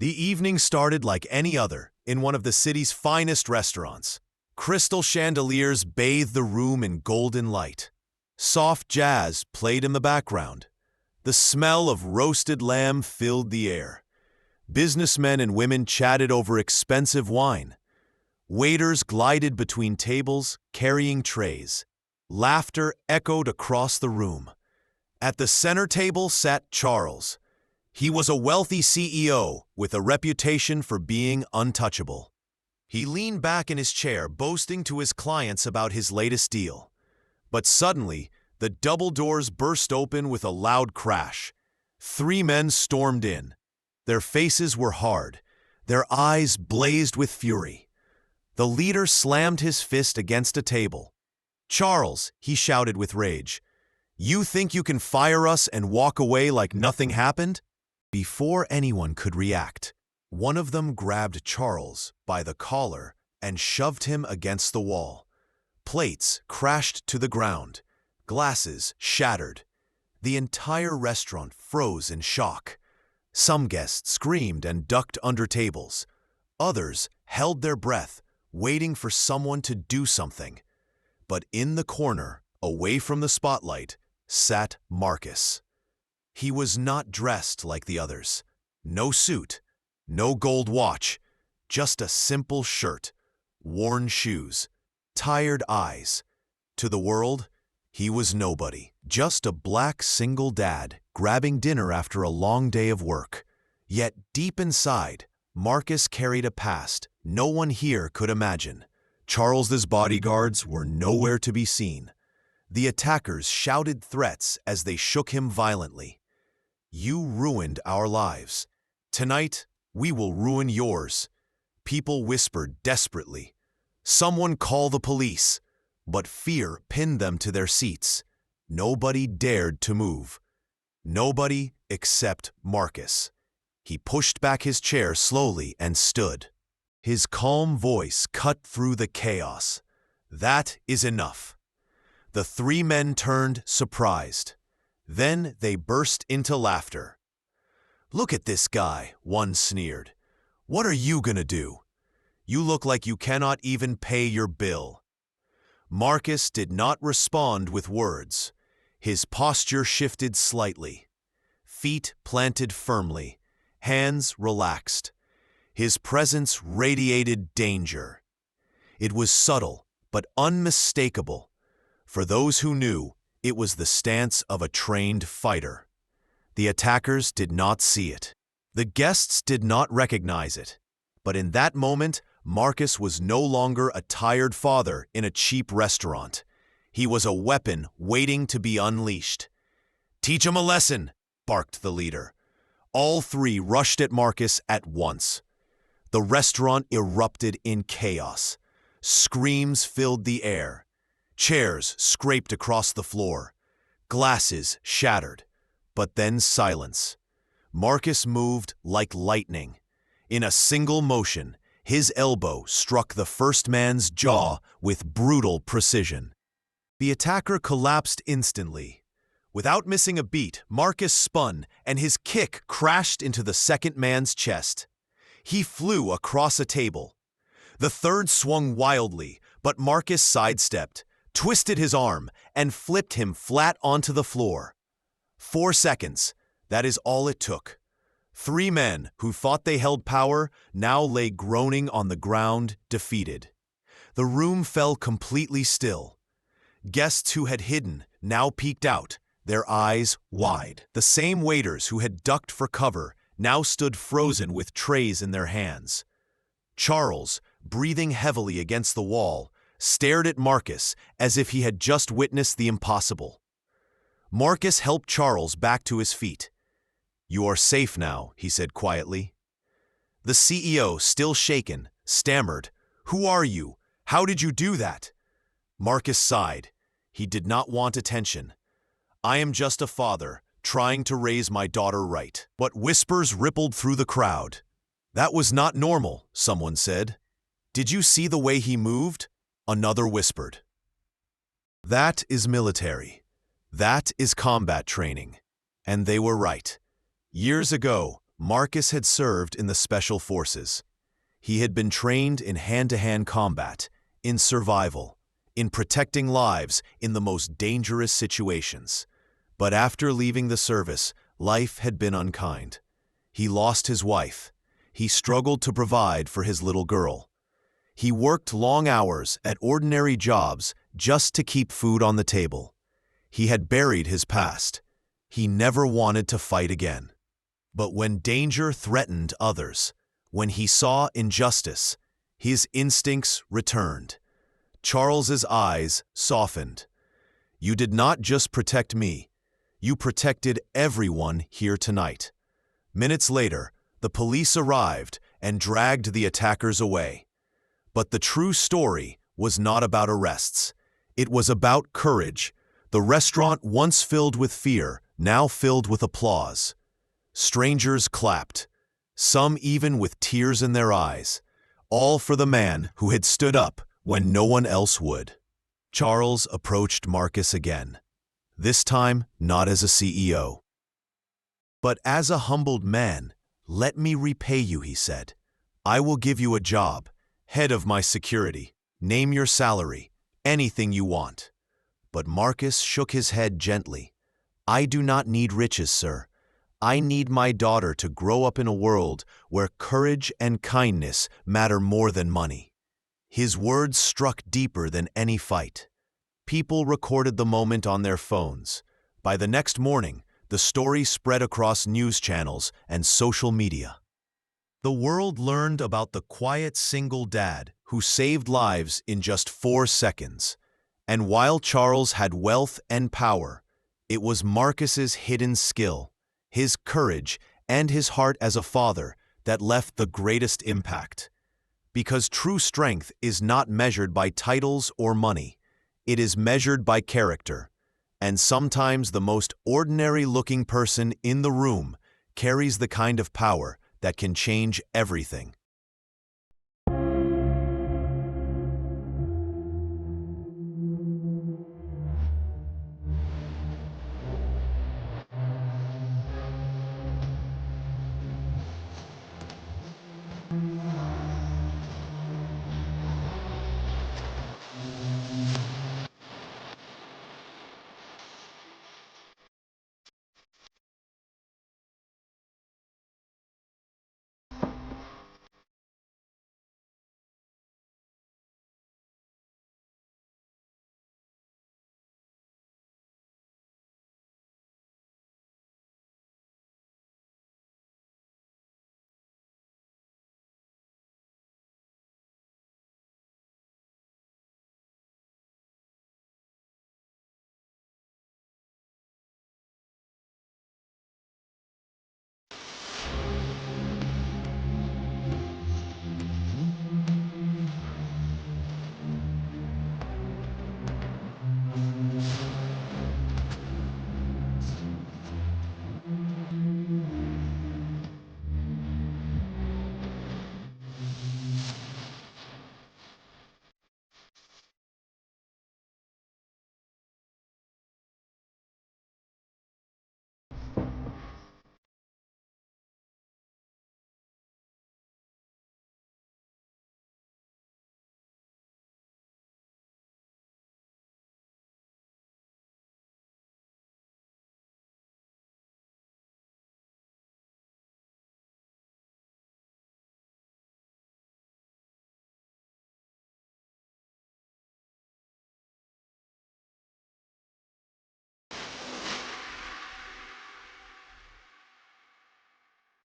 The evening started like any other in one of the city's finest restaurants. Crystal chandeliers bathed the room in golden light. Soft jazz played in the background. The smell of roasted lamb filled the air. Businessmen and women chatted over expensive wine. Waiters glided between tables, carrying trays. Laughter echoed across the room. At the center table sat Charles. He was a wealthy CEO with a reputation for being untouchable. He leaned back in his chair, boasting to his clients about his latest deal. But suddenly, the double doors burst open with a loud crash. 3 men stormed in. Their faces were hard. Their eyes blazed with fury. The leader slammed his fist against a table. "Charles," he shouted with rage, "you think you can fire us and walk away like nothing happened?" Before anyone could react, one of them grabbed Charles by the collar and shoved him against the wall. Plates crashed to the ground. Glasses shattered. The entire restaurant froze in shock. Some guests screamed and ducked under tables. Others held their breath, waiting for someone to do something. But in the corner, away from the spotlight, sat Marcus. He was not dressed like the others. No suit, no gold watch, just a simple shirt, worn shoes, tired eyes. To the world, he was nobody, just a black single dad grabbing dinner after a long day of work. Yet deep inside, Marcus carried a past no one here could imagine. Charles's bodyguards were nowhere to be seen. The attackers shouted threats as they shook him violently. "You ruined our lives. Tonight, we will ruin yours." People whispered desperately. "Someone call the police." But fear pinned them to their seats. Nobody dared to move. Nobody except Marcus. He pushed back his chair slowly and stood. His calm voice cut through the chaos. "That is enough." The 3 men turned, surprised. Then they burst into laughter. "Look at this guy," one sneered. "What are you gonna do? You look like you cannot even pay your bill." Marcus did not respond with words. His posture shifted slightly. Feet planted firmly, hands relaxed. His presence radiated danger. It was subtle, but unmistakable. For those who knew, it was the stance of a trained fighter. The attackers did not see it. The guests did not recognize it. But in that moment, Marcus was no longer a tired father in a cheap restaurant. He was a weapon waiting to be unleashed. "Teach him a lesson," barked the leader. All 3 rushed at Marcus at once. The restaurant erupted in chaos. Screams filled the air. Chairs scraped across the floor. Glasses shattered. But then silence. Marcus moved like lightning. In a single motion, his elbow struck the first man's jaw with brutal precision. The attacker collapsed instantly. Without missing a beat, Marcus spun, and his kick crashed into the second man's chest. He flew across a table. The third swung wildly, but Marcus sidestepped, twisted his arm, and flipped him flat onto the floor. 4 seconds, that is all it took. 3 men who thought they held power now lay groaning on the ground, defeated. The room fell completely still. Guests who had hidden now peeked out, their eyes wide. The same waiters who had ducked for cover now stood frozen with trays in their hands. Charles, breathing heavily against the wall, stared at Marcus as if he had just witnessed the impossible. Marcus helped Charles back to his feet. "You are safe now," he said quietly. The CEO, still shaken, stammered, "Who are you? How did you do that?" Marcus sighed. He did not want attention. "I am just a father, trying to raise my daughter right." But whispers rippled through the crowd. "That was not normal," someone said. "Did you see the way he moved?" Another whispered. "That is military. That is combat training." And they were right. Years ago, Marcus had served in the Special Forces. He had been trained in hand-to-hand combat, in survival, in protecting lives in the most dangerous situations. But after leaving the service, life had been unkind. He lost his wife. He struggled to provide for his little girl. He worked long hours at ordinary jobs just to keep food on the table. He had buried his past. He never wanted to fight again. But when danger threatened others, when he saw injustice, his instincts returned. Charles's eyes softened. "You did not just protect me. You protected everyone here tonight." Minutes later, the police arrived and dragged the attackers away. But the true story was not about arrests. It was about courage. The restaurant, once filled with fear, now filled with applause. Strangers clapped, some even with tears in their eyes, all for the man who had stood up when no one else would. Charles approached Marcus again, this time not as a CEO, but as a humbled man. "Let me repay you," he said. "I will give you a job, head of my security. Name your salary, anything you want." But Marcus shook his head gently. "I do not need riches, sir. I need my daughter to grow up in a world where courage and kindness matter more than money." His words struck deeper than any fight. People recorded the moment on their phones. By the next morning, the story spread across news channels and social media. The world learned about the quiet single dad who saved lives in just 4 seconds. And while Charles had wealth and power, it was Marcus's hidden skill, his courage, and his heart as a father that left the greatest impact. Because true strength is not measured by titles or money. It is measured by character. And sometimes the most ordinary-looking person in the room carries the kind of power that can change everything.